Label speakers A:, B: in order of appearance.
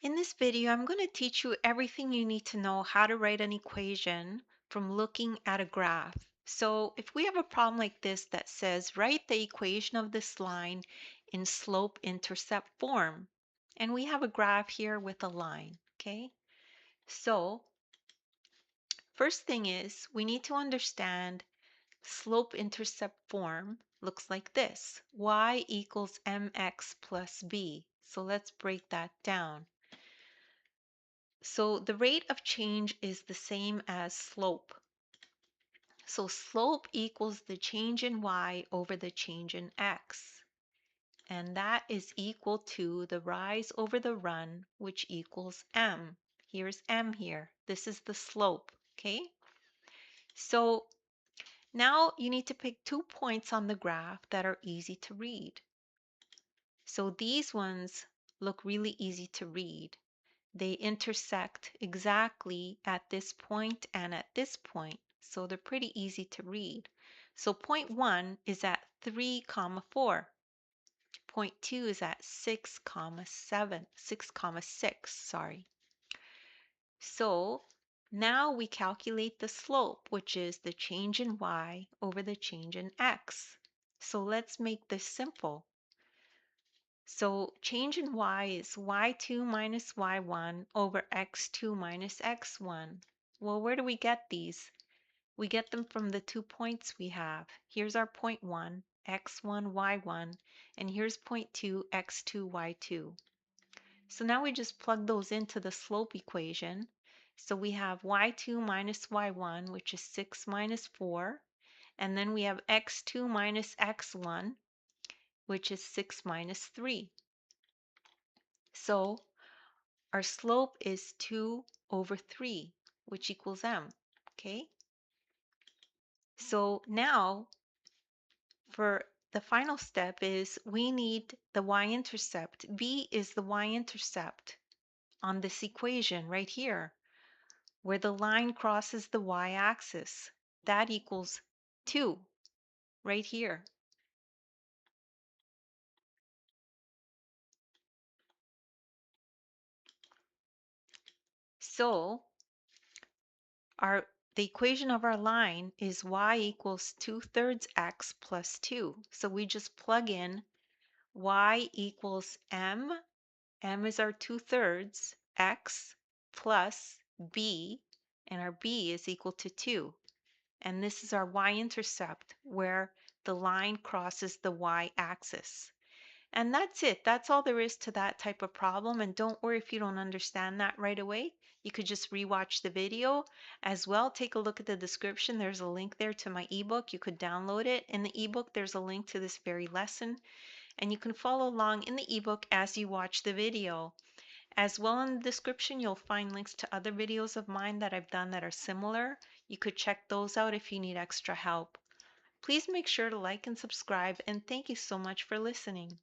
A: In this video, I'm going to teach you everything you need to know how to write an equation from looking at a graph. So if we have a problem like this that says write the equation of this line in slope-intercept form, and we have a graph here with a line, okay? So first thing is we need to understand slope-intercept form looks like this. Y equals mx plus b. So let's break that down. So the rate of change is the same as slope. So slope equals the change in y over the change in x. And that is equal to the rise over the run, which equals m. Here's m here. This is the slope, okay? So now you need to pick 2 points on the graph that are easy to read. So these ones look really easy to read. They intersect exactly at this point and at this point, so they're pretty easy to read. So point 1 is at 3 comma 4. Point 2 is at 6 comma 7, 6 comma 6, sorry. So now we calculate the slope, which is the change in y over the change in x. So let's make this simple. So change in y is y2 minus y1 over x2 minus x1. Well, where do we get these? We get them from the 2 points we have. Here's our point 1, x1, y1, and here's point 2, x2, y2. So now we just plug those into the slope equation. So we have y2 minus y1, which is 6 minus 4, and then we have x2 minus x1, which is 6 minus 3. So our slope is 2 over 3, which equals m, okay? So now for the final step is we need the y-intercept. B is the y-intercept on this equation right here, where the line crosses the y-axis. That equals 2 right here. So the equation of our line is y equals 2/3 x plus 2. So we just plug in y equals m is our 2/3, x plus b, and our b is equal to 2. And this is our y-intercept where the line crosses the y-axis. And that's it. That's all there is to that type of problem. And don't worry if you don't understand that right away. You could just rewatch the video as well. Take a look at the description. There's a link there to my ebook. You could download it. In the ebook, there's a link to this very lesson. And you can follow along in the ebook as you watch the video. As well, in the description, you'll find links to other videos of mine that I've done that are similar. You could check those out if you need extra help. Please make sure to like and subscribe, and thank you so much for listening.